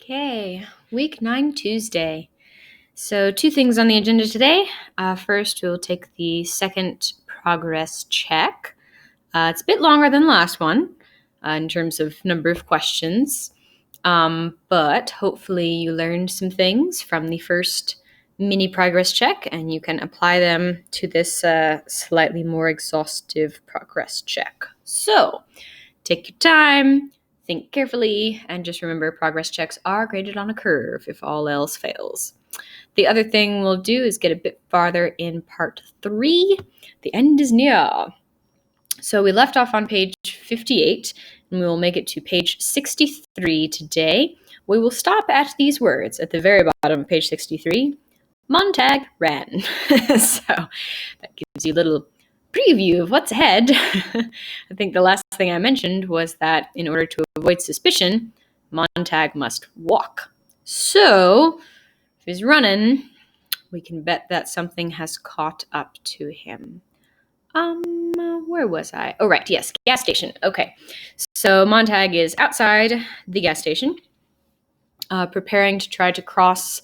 Okay, week 9 Tuesday. So 2 things on the agenda today. First, we'll take the second progress check. It's a bit longer than the last one in terms of number of questions, but hopefully you learned some things from the first mini progress check and you can apply them to this slightly more exhaustive progress check. So take your time. Think carefully, and just remember progress checks are graded on a curve if all else fails. The other thing we'll do is get a bit farther in part 3. The end is near. So we left off on page 58, and we will make it to page 63 today. We will stop at these words at the very bottom of page 63. Montag ran. So that gives you a little preview of what's ahead. I think the last thing I mentioned was that in order to avoid suspicion, Montag must walk. So if he's running, we can bet that something has caught up to him. Where was I? Oh, right, yes, gas station. Okay, so Montag is outside the gas station, preparing to try to cross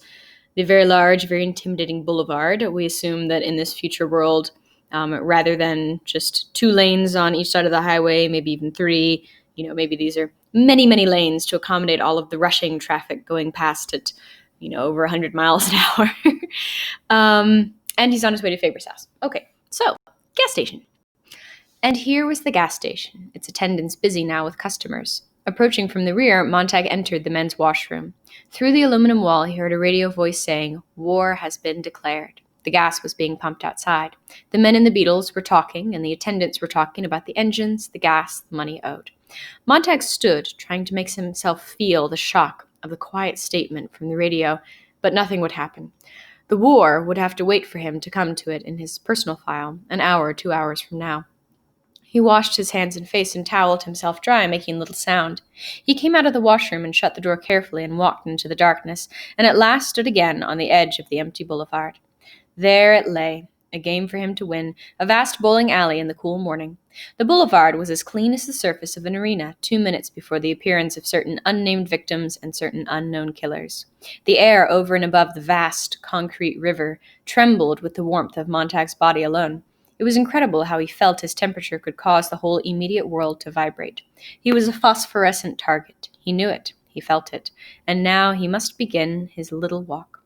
the very large, very intimidating boulevard. We assume that in this future world, rather than just 2 lanes on each side of the highway, maybe even 3, maybe these are many, many lanes to accommodate all of the rushing traffic going past at, over 100 miles an hour. And he's on his way to Faber's house. Okay, so gas station. And here was the gas station, its attendants busy now with customers. Approaching from the rear, Montag entered the men's washroom. Through the aluminum wall, he heard a radio voice saying, "War has been declared." The gas was being pumped outside. The men in the Beetles were talking, and the attendants were talking about the engines, the gas, the money owed. Montag stood, trying to make himself feel the shock of the quiet statement from the radio, but nothing would happen. The war would have to wait for him to come to it in his personal file, an hour or 2 hours from now. He washed his hands and face and toweled himself dry, making little sound. He came out of the washroom and shut the door carefully and walked into the darkness, and at last stood again on the edge of the empty boulevard. There it lay, a game for him to win, a vast bowling alley in the cool morning. The boulevard was as clean as the surface of an arena 2 minutes before the appearance of certain unnamed victims and certain unknown killers. The air over and above the vast, concrete river trembled with the warmth of Montag's body alone. It was incredible how he felt his temperature could cause the whole immediate world to vibrate. He was a phosphorescent target. He knew it. He felt it. And now he must begin his little walk.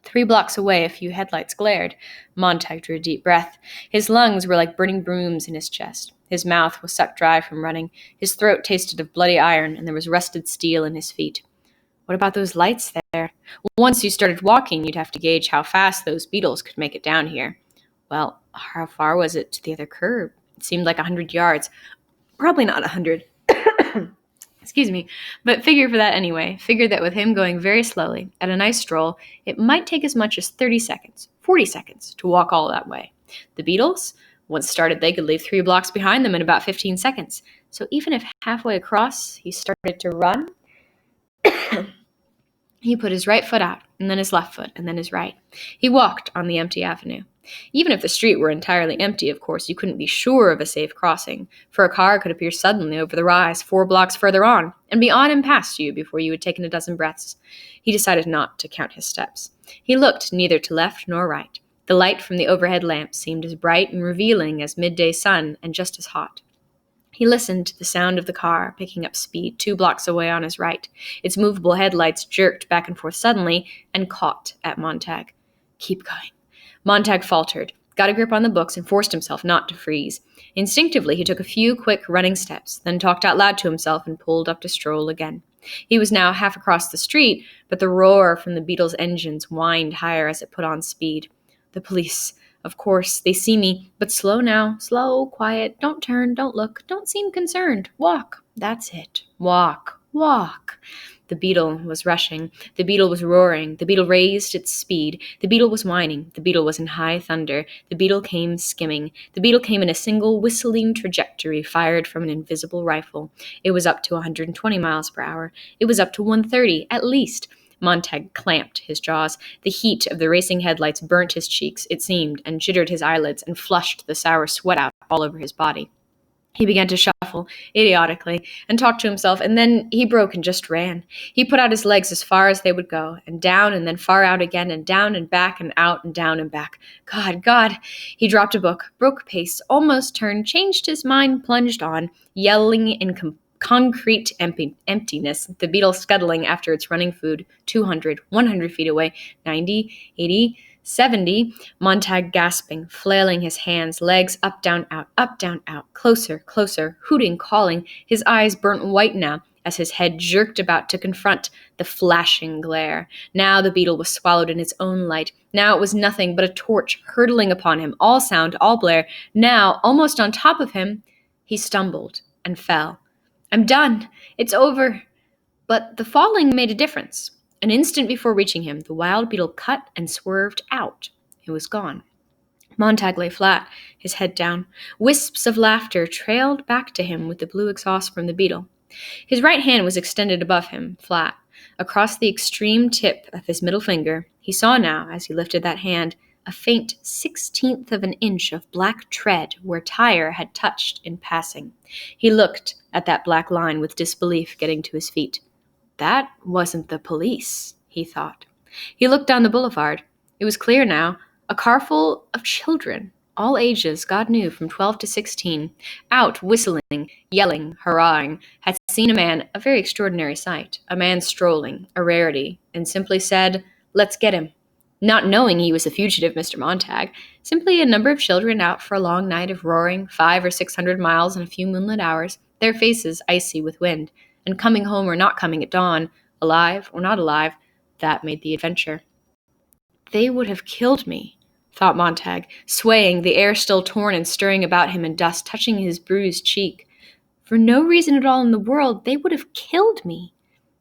3 blocks away, a few headlights glared. Montag drew a deep breath. His lungs were like burning brooms in his chest. His mouth was sucked dry from running. His throat tasted of bloody iron, and there was rusted steel in his feet. What about those lights there? Once you started walking, you'd have to gauge how fast those Beetles could make it down here. Well, how far was it to the other curb? It seemed like 100 yards. Probably not 100. Excuse me. But figure for that anyway. Figure that with him going very slowly, at a nice stroll, it might take as much as 30 seconds, 40 seconds to walk all that way. The Beetles, once started, they could leave 3 blocks behind them in about 15 seconds. So even if halfway across he started to run, he put his right foot out, and then his left foot, and then his right. He walked on the empty avenue. Even if the street were entirely empty, of course, you couldn't be sure of a safe crossing, for a car could appear suddenly over the rise 4 blocks further on, and be on and past you before you had taken a dozen breaths. He decided not to count his steps. He looked neither to left nor right. The light from the overhead lamp seemed as bright and revealing as midday sun, and just as hot. He listened to the sound of the car picking up speed 2 blocks away on his right. Its movable headlights jerked back and forth suddenly and caught at Montag. "Keep going." Montag faltered, got a grip on the books, and forced himself not to freeze. Instinctively, he took a few quick running steps, then talked out loud to himself and pulled up to stroll again. He was now half across the street, but the roar from the Beetle's engines whined higher as it put on speed. The police. Of course, they see me, but slow now, slow, quiet, don't turn, don't look, don't seem concerned. Walk, that's it, walk, walk. The Beetle was rushing, the Beetle was roaring, the Beetle raised its speed, the Beetle was whining, the Beetle was in high thunder, the Beetle came skimming, the Beetle came in a single whistling trajectory fired from an invisible rifle. It was up to 120 miles per hour, it was up to 130, at least. Montag clamped his jaws. The heat of the racing headlights burnt his cheeks, it seemed, and jittered his eyelids and flushed the sour sweat out all over his body. He began to shuffle idiotically and talk to himself, and then he broke and just ran. He put out his legs as far as they would go, and down and then far out again, and down and back and out and down and back. God, God! He dropped a book, broke pace, almost turned, changed his mind, plunged on, yelling in concrete emptiness, the beetle scuttling after its running food, 200, 100 feet away, 90, 80, 70, Montag gasping, flailing his hands, legs up, down, out, closer, closer, hooting, calling, his eyes burnt white now as his head jerked about to confront the flashing glare. Now the beetle was swallowed in its own light. Now it was nothing but a torch hurtling upon him, all sound, all blare. Now, almost on top of him, he stumbled and fell. I'm done. It's over. But the falling made a difference. An instant before reaching him, the wild beetle cut and swerved out. It was gone. Montag lay flat, his head down. Wisps of laughter trailed back to him with the blue exhaust from the beetle. His right hand was extended above him, flat. Across the extreme tip of his middle finger, he saw now, as he lifted that hand, a faint 1/16 of an inch of black tread where tire had touched in passing. He looked at that black line with disbelief, getting to his feet. That wasn't the police, he thought. He looked down the boulevard. It was clear now. A car full of children, all ages, God knew, from 12 to 16, out whistling, yelling, hurrahing, had seen a man, a very extraordinary sight, a man strolling, a rarity, and simply said, "Let's get him." Not knowing he was a fugitive, Mr. Montag, simply a number of children out for a long night of roaring, 500 or 600 miles in a few moonlit hours, their faces icy with wind, and coming home or not coming at dawn, alive or not alive, that made the adventure. They would have killed me, thought Montag, swaying, the air still torn and stirring about him in dust, touching his bruised cheek. For no reason at all in the world, they would have killed me.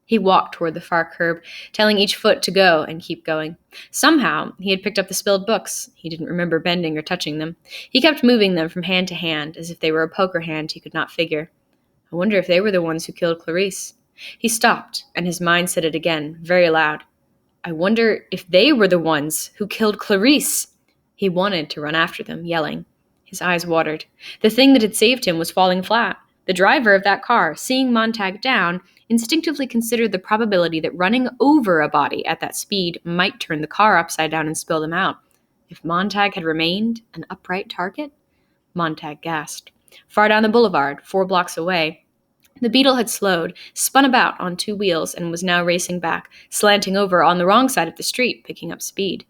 He walked toward the far curb, telling each foot to go and keep going. Somehow, he had picked up the spilled books. He didn't remember bending or touching them. He kept moving them from hand to hand, as if they were a poker hand he could not figure. I wonder if they were the ones who killed Clarice. He stopped, and his mind said it again, very loud. I wonder if they were the ones who killed Clarice. He wanted to run after them, yelling. His eyes watered. The thing that had saved him was falling flat. The driver of that car, seeing Montag down, instinctively considered the probability that running over a body at that speed might turn the car upside down and spill them out. If Montag had remained an upright target? Montag gasped. Far down the boulevard, 4 blocks away, the beetle had slowed, spun about on 2 wheels, and was now racing back, slanting over on the wrong side of the street, picking up speed.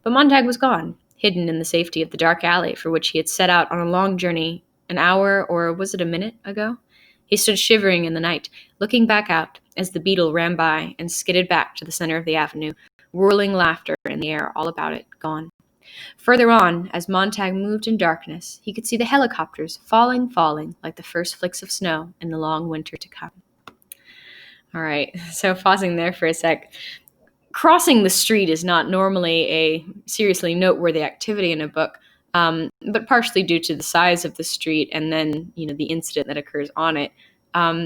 But Montag was gone, hidden in the safety of the dark alley for which he had set out on a long journey an hour, or was it a minute, ago? He stood shivering in the night, looking back out as the beetle ran by and skidded back to the center of the avenue, whirling laughter in the air all about it, gone. Further on, as Montag moved in darkness, he could see the helicopters falling, like the first flicks of snow in the long winter to come. All right, so pausing there for a sec. Crossing the street is not normally a seriously noteworthy activity in a book, but partially due to the size of the street and then, the incident that occurs on it.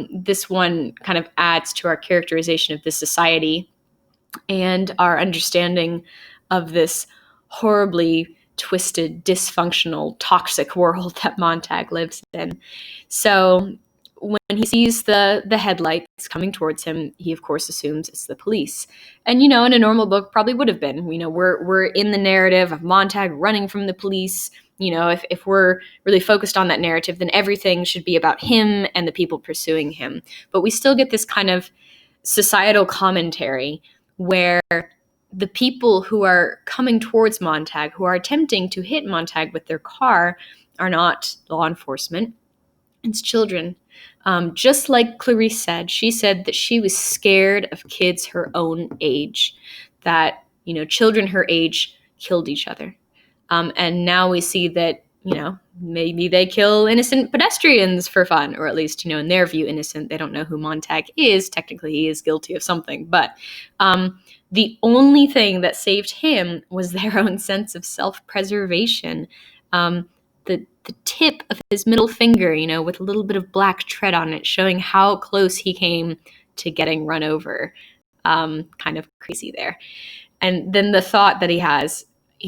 This one kind of adds to our characterization of this society and our understanding of this horribly twisted, dysfunctional, toxic world that Montag lives in. So when he sees the headlights coming towards him, he of course assumes it's the police. And in a normal book probably would have been. We're in the narrative of Montag running from the police. If we're really focused on that narrative, then everything should be about him and the people pursuing him. But we still get this kind of societal commentary where the people who are coming towards Montag, who are attempting to hit Montag with their car, are not law enforcement. It's children. Just like Clarice said, she said that she was scared of kids her own age, that, children her age killed each other. And now we see that, maybe they kill innocent pedestrians for fun, or at least, in their view, innocent. They don't know who Montag is. Technically, he is guilty of something. But the only thing that saved him was their own sense of self-preservation. The tip of his middle finger, with a little bit of black tread on it, showing how close he came to getting run over. Kind of crazy there. And then the thought that he has,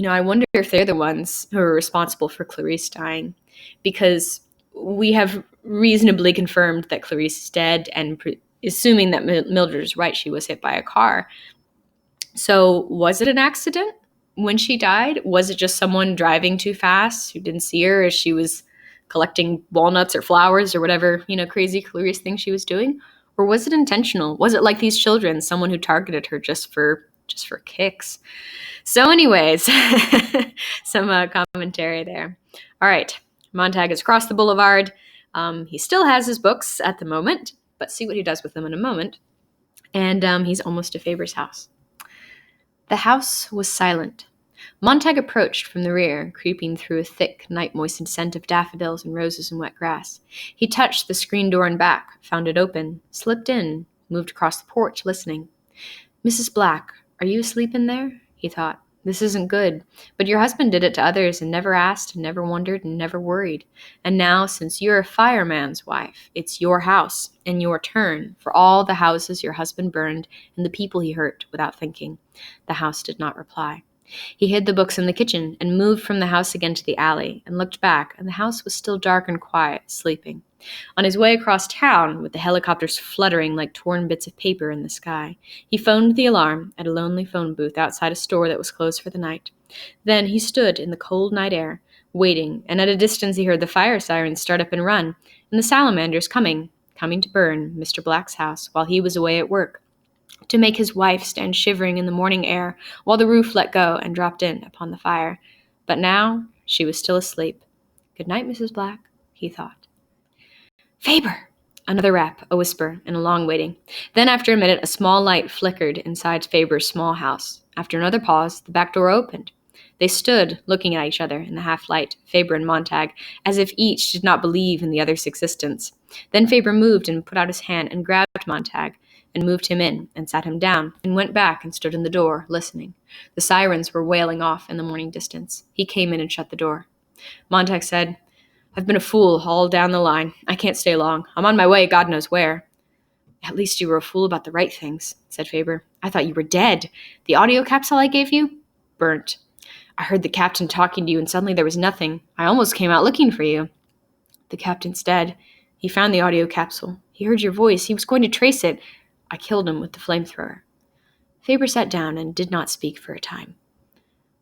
I wonder if they're the ones who are responsible for Clarice dying, because we have reasonably confirmed that Clarice is dead, and assuming that Mildred is right, she was hit by a car. So was it an accident when she died? Was it just someone driving too fast who didn't see her as she was collecting walnuts or flowers or whatever, crazy Clarice thing she was doing? Or was it intentional? Was it like these children, someone who targeted her just for kicks? So anyways, some commentary there. All right, Montag has crossed the boulevard. He still has his books at the moment, but see what he does with them in a moment. And he's almost to Faber's house. The house was silent. Montag approached from the rear, creeping through a thick, night-moistened scent of daffodils and roses and wet grass. He touched the screen door and back, found it open, slipped in, moved across the porch, listening. "Mrs. Black, are you asleep in there?" he thought. "This isn't good. But your husband did it to others and never asked and never wondered and never worried. And now, since you're a fireman's wife, it's your house and your turn for all the houses your husband burned and the people he hurt without thinking." The house did not reply. He hid the books in the kitchen and moved from the house again to the alley and looked back, and the house was still dark and quiet, sleeping. On his way across town, with the helicopters fluttering like torn bits of paper in the sky, he phoned the alarm at a lonely phone booth outside a store that was closed for the night. Then he stood in the cold night air, waiting, and at a distance he heard the fire sirens start up and run, and the salamanders coming to burn Mr. Black's house while he was away at work, to make his wife stand shivering in the morning air while the roof let go and dropped in upon the fire. But now she was still asleep. "Good night, Mrs. Black," he thought. "Faber!" Another rap, a whisper, and a long waiting. Then, after a minute, a small light flickered inside Faber's small house. After another pause, the back door opened. They stood, looking at each other in the half-light, Faber and Montag, as if each did not believe in the other's existence. Then Faber moved and put out his hand and grabbed Montag, and moved him in, and sat him down, and went back and stood in the door, listening. The sirens were wailing off in the morning distance. He came in and shut the door. Montag said, "I've been a fool all down the line. I can't stay long. I'm on my way, God knows where." "At least you were a fool about the right things," said Faber. "I thought you were dead. The audio capsule I gave you? Burnt. I heard the captain talking to you, and suddenly there was nothing. I almost came out looking for you." "The captain's dead. He found the audio capsule. He heard your voice. He was going to trace it. I killed him with the flamethrower." Faber sat down and did not speak for a time.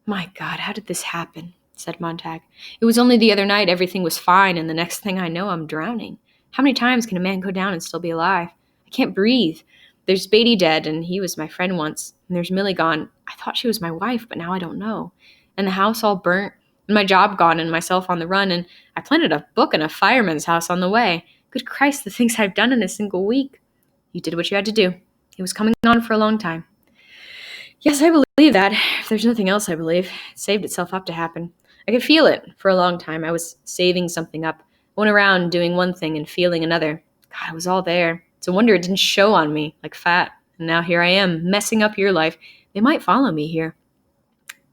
"My God, how did this happen?" said Montag. "It was only the other night everything was fine, and the next thing I know I'm drowning. How many times can a man go down and still be alive? I can't breathe. There's Beatty dead, and he was my friend once. And there's Millie gone. I thought she was my wife, but now I don't know. And the house all burnt, and my job gone, and myself on the run, and I planted a book in a fireman's house on the way. Good Christ, the things I've done in a single week." "You did what you had to do. It was coming on for a long time." "Yes, I believe that. If there's nothing else, I believe. It saved itself up to happen. I could feel it for a long time. I was saving something up. I went around doing one thing and feeling another. God, it was all there. It's a wonder it didn't show on me like fat. And now here I am, messing up your life. They might follow me here."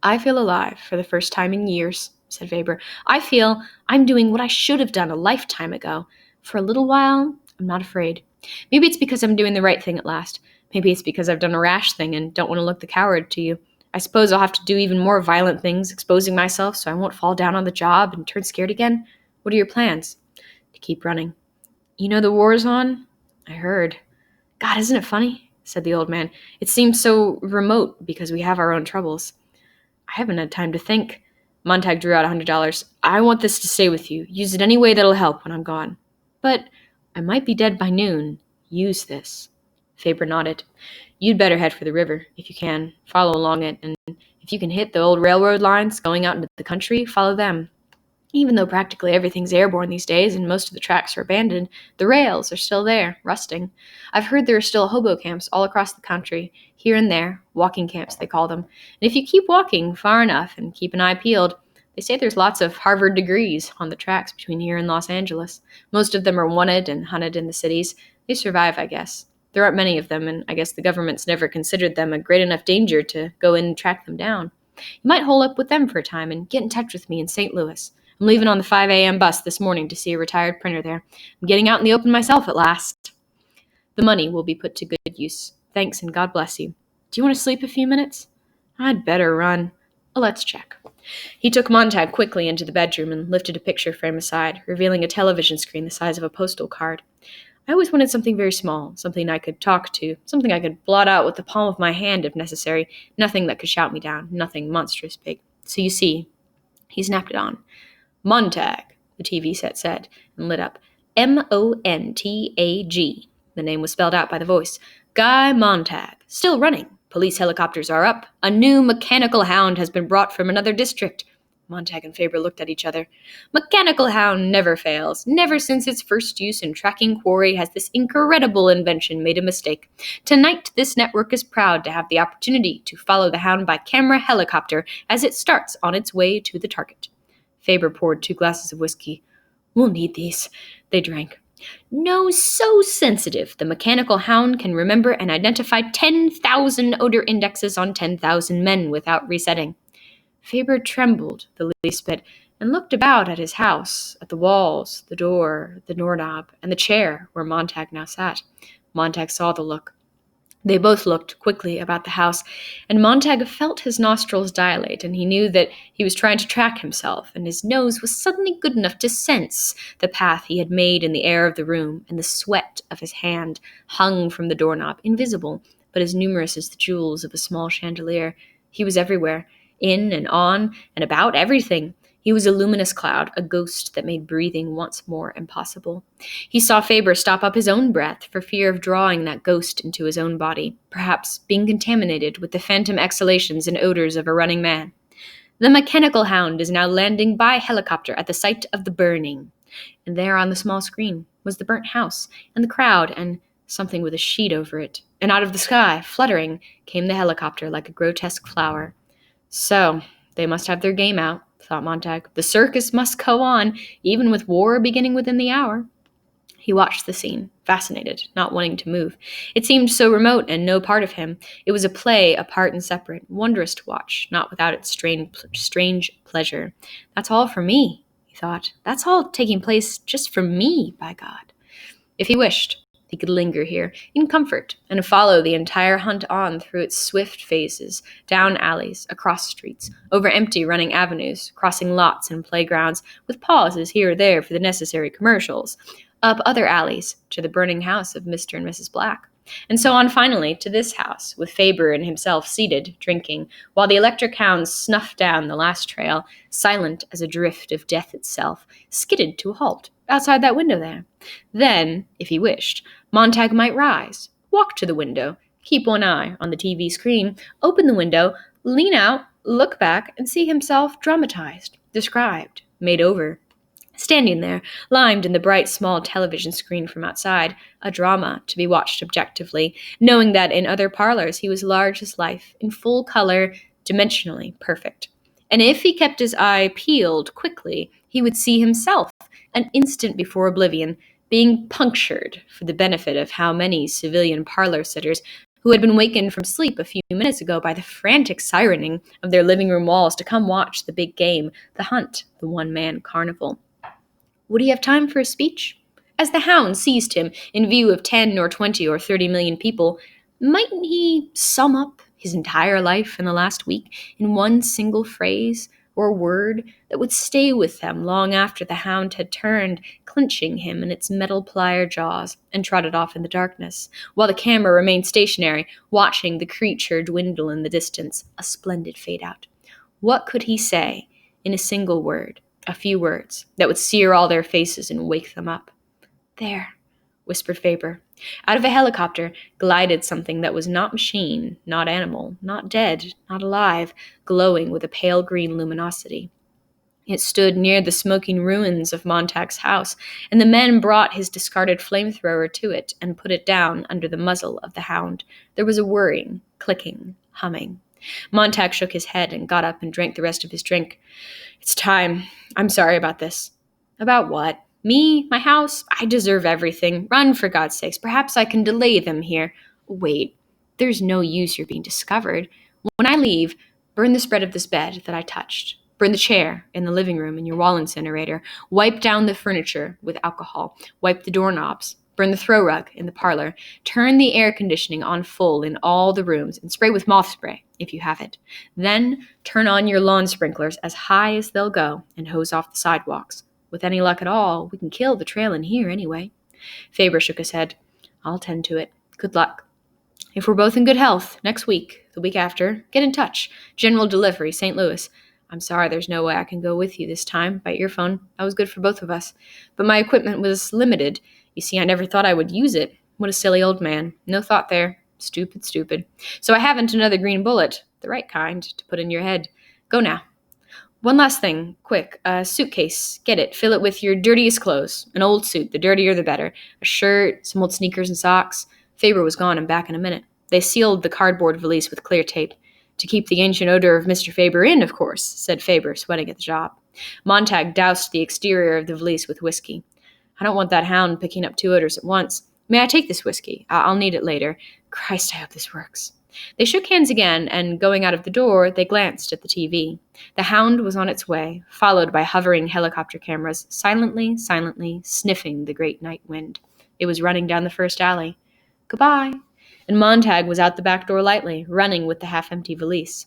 "I feel alive for the first time in years," said Faber. "I feel I'm doing what I should have done a lifetime ago. For a little while, I'm not afraid. Maybe it's because I'm doing the right thing at last. Maybe it's because I've done a rash thing and don't want to look the coward to you. I suppose I'll have to do even more violent things, exposing myself so I won't fall down on the job and turn scared again. What are your plans?" "To keep running." "You know the war's on?" "I heard." "God, isn't it funny?" said the old man. "It seems so remote because we have our own troubles." "I haven't had time to think." Montag drew out $100. "I want this to stay with you. Use it any way that'll help when I'm gone." "But I might be dead by noon. Use this." Faber nodded. "You'd better head for the river, if you can. Follow along it, and if you can hit the old railroad lines going out into the country, follow them. Even though practically everything's airborne these days and most of the tracks are abandoned, the rails are still there, rusting. I've heard there are still hobo camps all across the country, here and there, walking camps they call them. And if you keep walking far enough and keep an eye peeled, they say there's lots of Harvard degrees on the tracks between here and Los Angeles. Most of them are wanted and hunted in the cities. They survive, I guess. There aren't many of them, and I guess the government's never considered them a great enough danger to go in and track them down. You might hole up with them for a time and get in touch with me in St. Louis. I'm leaving on the 5 a.m. bus this morning to see a retired printer there. I'm getting out in the open myself at last. The money will be put to good use. Thanks, and God bless you. Do you want to sleep a few minutes?" "I'd better run." Let's check. He took Montag quickly into the bedroom and lifted a picture frame aside, revealing a television screen the size of a postal card. I always wanted something very small, something I could talk to, something I could blot out with the palm of my hand if necessary, nothing that could shout me down, nothing monstrous big. So you see, he snapped it on. Montag, the TV set said, and lit up. Montag. The name was spelled out by the voice. Guy Montag. Still running. Police helicopters are up. A new mechanical hound has been brought from another district. Montag and Faber looked at each other. Mechanical hound never fails. Never since its first use in tracking quarry has this incredible invention made a mistake. Tonight, this network is proud to have the opportunity to follow the hound by camera helicopter as it starts on its way to the target. Faber poured 2 glasses of whiskey. We'll need these. They drank. Nose so sensitive, the mechanical hound can remember and identify 10,000 odor indexes on 10,000 men without resetting. Faber trembled the least bit and looked about at his house, at the walls, the door, the doorknob, and the chair where Montag now sat. Montag saw the look. They both looked quickly about the house, and Montag felt his nostrils dilate, and he knew that he was trying to track himself, and his nose was suddenly good enough to sense the path he had made in the air of the room, and the sweat of his hand hung from the doorknob, invisible, but as numerous as the jewels of a small chandelier. He was everywhere, in and on and about everything. He was a luminous cloud, a ghost that made breathing once more impossible. He saw Faber stop up his own breath for fear of drawing that ghost into his own body, perhaps being contaminated with the phantom exhalations and odors of a running man. The mechanical hound is now landing by helicopter at the site of the burning. And there on the small screen was the burnt house, and the crowd, and something with a sheet over it. And out of the sky, fluttering, came the helicopter like a grotesque flower. So, they must have their game out, thought Montag. The circus must go on, even with war beginning within the hour. He watched the scene, fascinated, not wanting to move. It seemed so remote and no part of him. It was a play, apart and separate, wondrous to watch, not without its strange pleasure. That's all for me, he thought. That's all taking place just for me, by God. If he wished, he could linger here, in comfort, and follow the entire hunt on through its swift phases, down alleys, across streets, over empty running avenues, crossing lots and playgrounds, with pauses here or there for the necessary commercials, up other alleys to the burning house of Mr. and Mrs. Black, and so on finally to this house, with Faber and himself seated, drinking, while the electric hounds snuffed down the last trail, silent as a drift of death itself, skidded to a halt outside that window there. Then, if he wished, Montag might rise, walk to the window, keep one eye on the TV screen, open the window, lean out, look back, and see himself dramatized, described, made over. Standing there, limed in the bright small television screen from outside, a drama to be watched objectively, knowing that in other parlors he was large as life, in full color, dimensionally perfect. And if he kept his eye peeled quickly, he would see himself, an instant before oblivion, being punctured for the benefit of how many civilian parlor sitters who had been wakened from sleep a few minutes ago by the frantic sirening of their living room walls to come watch the big game, the hunt, the one-man carnival. Would he have time for a speech? As the hound seized him in view of 10 or 20 or 30 million people, mightn't he sum up his entire life in the last week in one single phrase or word that would stay with them long after the hound had turned, clinching him in its metal plier jaws, and trotted off in the darkness, while the camera remained stationary, watching the creature dwindle in the distance, a splendid fade-out? What could he say in a single word? A few words that would sear all their faces and wake them up. There, whispered Faber. Out of a helicopter glided something that was not machine, not animal, not dead, not alive, glowing with a pale green luminosity. It stood near the smoking ruins of Montag's house, and the men brought his discarded flamethrower to it and put it down under the muzzle of the hound. There was a whirring, clicking, humming. Montag shook his head and got up and drank the rest of his drink. It's time. I'm sorry about this. About what? Me? My house? I deserve everything. Run, for God's sakes. Perhaps I can delay them here. Wait. There's no use you're being discovered. When I leave, burn the spread of this bed that I touched. Burn the chair in the living room and your wall incinerator. Wipe down the furniture with alcohol. Wipe the doorknobs. Burn the throw rug in the parlor. Turn the air conditioning on full in all the rooms and spray with moth spray, if you have it. Then turn on your lawn sprinklers as high as they'll go and hose off the sidewalks. With any luck at all, we can kill the trail in here anyway. Faber shook his head. I'll tend to it. Good luck. If we're both in good health, next week, the week after, get in touch. General delivery, St. Louis. I'm sorry there's no way I can go with you this time by earphone. That was good for both of us. But my equipment was limited. You see, I never thought I would use it. What a silly old man. No thought there. Stupid, stupid. So I haven't another green bullet, the right kind, to put in your head. Go now. One last thing, quick. A suitcase. Get it. Fill it with your dirtiest clothes. An old suit. The dirtier the better. A shirt, some old sneakers and socks. Faber was gone and back in a minute. They sealed the cardboard valise with clear tape. To keep the ancient odor of Mr. Faber in, of course, said Faber, sweating at the job. Montag doused the exterior of the valise with whiskey. I don't want that hound picking up two odors at once. May I take this whiskey? I'll need it later. Christ, I hope this works. They shook hands again, and going out of the door, they glanced at the TV. The hound was on its way, followed by hovering helicopter cameras, silently, sniffing the great night wind. It was running down the first alley. Goodbye. And Montag was out the back door lightly, running with the half-empty valise.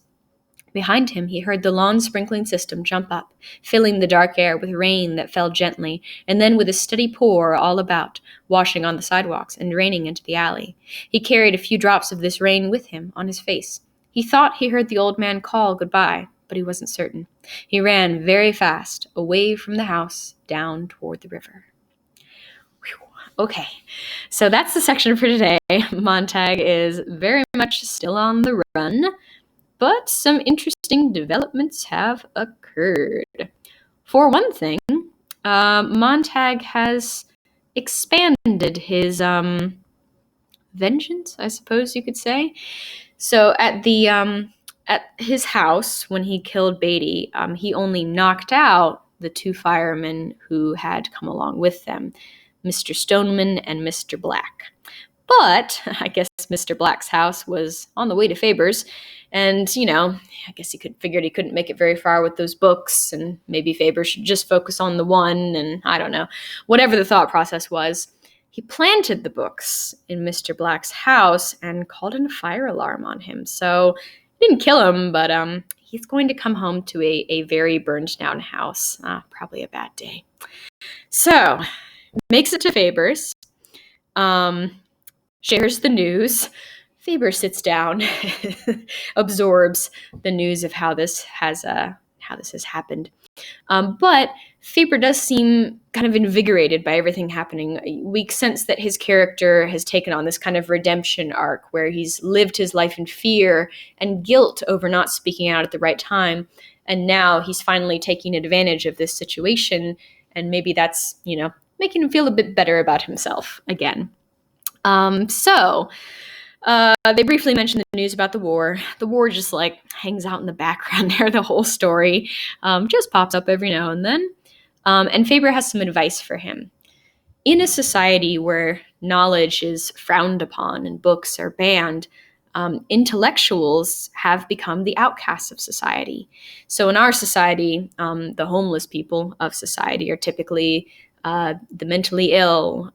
Behind him, he heard the lawn sprinkling system jump up, filling the dark air with rain that fell gently, and then with a steady pour all about, washing on the sidewalks and draining into the alley. He carried a few drops of this rain with him on his face. He thought he heard the old man call goodbye, but he wasn't certain. He ran very fast, away from the house, down toward the river. Okay, so that's the section for today. Montag is very much still on the run, but some interesting developments have occurred. For one thing, Montag has expanded his vengeance, I suppose you could say. So at his house, when he killed Beatty, he only knocked out the two firemen who had come along with them, Mr. Stoneman and Mr. Black. But I guess Mr. Black's house was on the way to Faber's, and, I guess he figured he couldn't make it very far with those books, and maybe Faber should just focus on the one, and I don't know. Whatever the thought process was, he planted the books in Mr. Black's house and called in a fire alarm on him. So, he didn't kill him, but he's going to come home to a very burned down house. Probably a bad day. So, makes it to Faber's, shares the news. Faber sits down, absorbs the news of how this has happened. But Faber does seem kind of invigorated by everything happening. We sense that his character has taken on this kind of redemption arc where he's lived his life in fear and guilt over not speaking out at the right time. And now he's finally taking advantage of this situation. And maybe that's, making him feel a bit better about himself again. They briefly mentioned the news about the war. The war just hangs out in the background there, the whole story. Just pops up every now and then. And Faber has some advice for him. In a society where knowledge is frowned upon and books are banned, intellectuals have become the outcasts of society. So in our society, the homeless people of society are typically the mentally ill,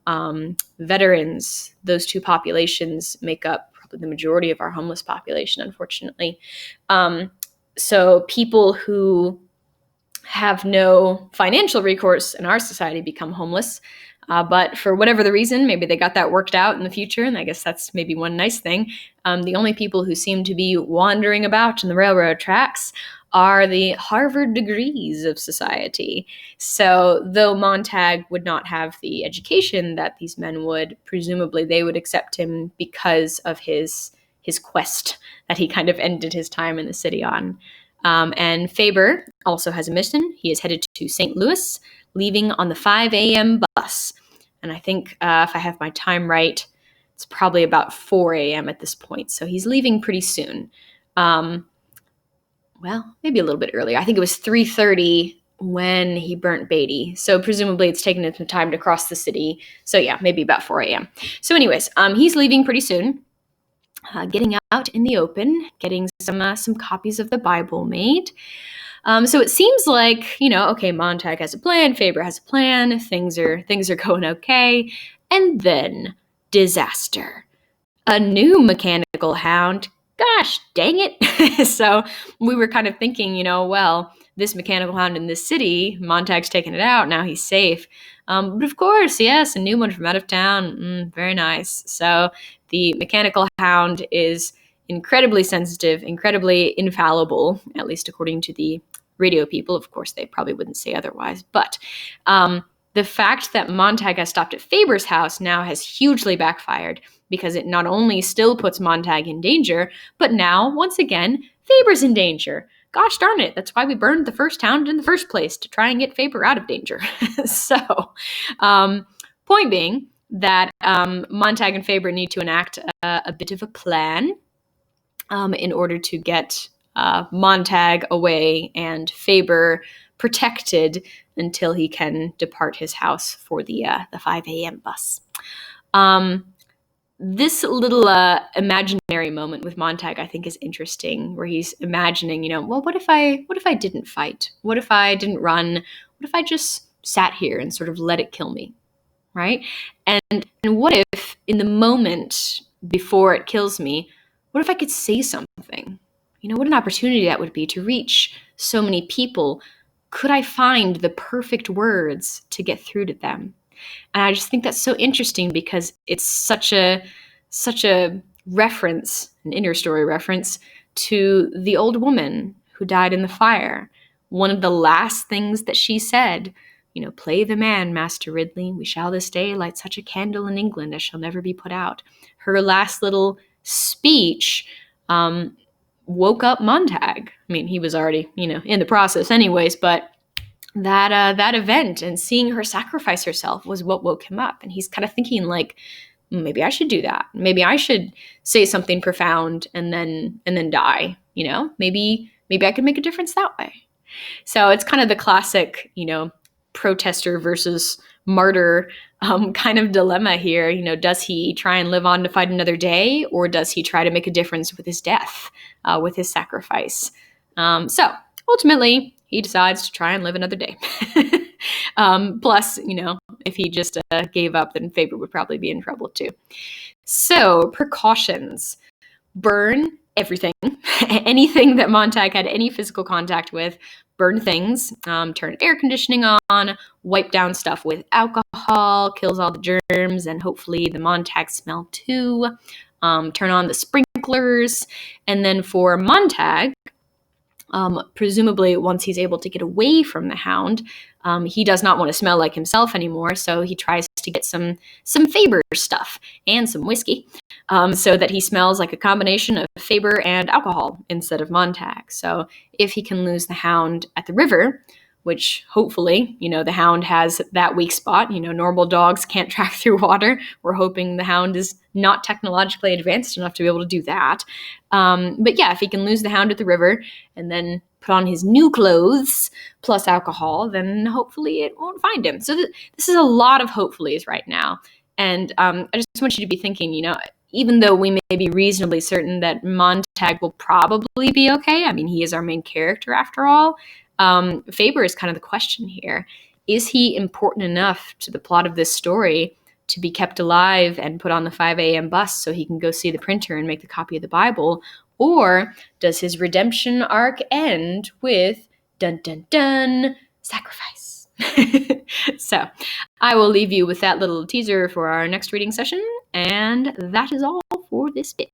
veterans. Those two populations make up probably the majority of our homeless population, unfortunately. So people who have no financial recourse in our society become homeless. But for whatever the reason, maybe they got that worked out in the future, and I guess that's maybe one nice thing. The only people who seem to be wandering about in the railroad tracks are the Harvard degrees of society. So though Montag would not have the education that these men would, presumably they would accept him because of his quest that he kind of ended his time in the city on. And Faber also has a mission. He is headed to St. Louis, leaving on the 5 a.m. bus. And I think if I have my time right, it's probably about 4 a.m. at this point. So he's leaving pretty soon. Well, maybe a little bit earlier. I think it was 3:30 when he burnt Beatty. So presumably it's taken him some time to cross the city. So yeah, maybe about 4 a.m. So anyways, he's leaving pretty soon. Getting out in the open, getting some copies of the Bible made. So it seems like, okay, Montag has a plan, Faber has a plan, things are going okay. And then disaster. A new mechanical hound. Gosh dang it. So we were kind of thinking, well, this mechanical hound in this city, Montag's taken it out. Now he's safe. But of course, yes, a new one from out of town. Very nice. So the mechanical hound is incredibly sensitive, incredibly infallible, at least according to the radio people. Of course, they probably wouldn't say otherwise. But the fact that Montag has stopped at Faber's house now has hugely backfired, because it not only still puts Montag in danger, but now, once again, Faber's in danger. Gosh darn it, that's why we burned the first hound in the first place, to try and get Faber out of danger. So, point being that Montag and Faber need to enact a bit of a plan in order to get Montag away and Faber protected until he can depart his house for the 5 a.m. bus. This little imaginary moment with Montag, I think, is interesting, where he's imagining, well, what if I didn't fight? What if I didn't run? What if I just sat here and sort of let it kill me, right? And what if, in the moment before it kills me, what if I could say something? What an opportunity that would be to reach so many people. Could I find the perfect words to get through to them? And I just think that's so interesting, because it's such a reference, an inner story reference, to the old woman who died in the fire. One of the last things that she said, play the man, Master Ridley. We shall this day light such a candle in England as shall never be put out. Her last little speech woke up Montag. I mean, he was already, in the process anyways, but that event and seeing her sacrifice herself was what woke him up. And he's kind of thinking, like, maybe I should do that. Maybe I should say something profound and then die. Maybe I could make a difference that way. So it's kind of the classic, protester versus martyr kind of dilemma here. Does he try and live on to fight another day, or does he try to make a difference with his death, with his sacrifice? So ultimately, he decides to try and live another day. Plus, if he just gave up, then Faber would probably be in trouble too. So, precautions. Burn everything. Anything that Montag had any physical contact with. Burn things. Turn air conditioning on. Wipe down stuff with alcohol. Kills all the germs and hopefully the Montag smell too. Turn on the sprinklers. And then for Montag, presumably once he's able to get away from the hound, he does not want to smell like himself anymore, so he tries to get some Faber stuff and some whiskey, so that he smells like a combination of Faber and alcohol instead of Montag. So if he can lose the hound at the river, which hopefully, the hound has that weak spot. Normal dogs can't track through water. We're hoping the hound is not technologically advanced enough to be able to do that. But yeah, if he can lose the hound at the river and then put on his new clothes plus alcohol, then hopefully it won't find him. So this is a lot of hopefullys right now. And I just want you to be thinking, even though we may be reasonably certain that Montag will probably be okay, I mean, he is our main character after all, Faber is kind of the question here. Is he important enough to the plot of this story to be kept alive and put on the 5 a.m. bus so he can go see the printer and make the copy of the Bible? Or does his redemption arc end with, dun dun dun, sacrifice? So I will leave you with that little teaser for our next reading session, and that is all for this bit.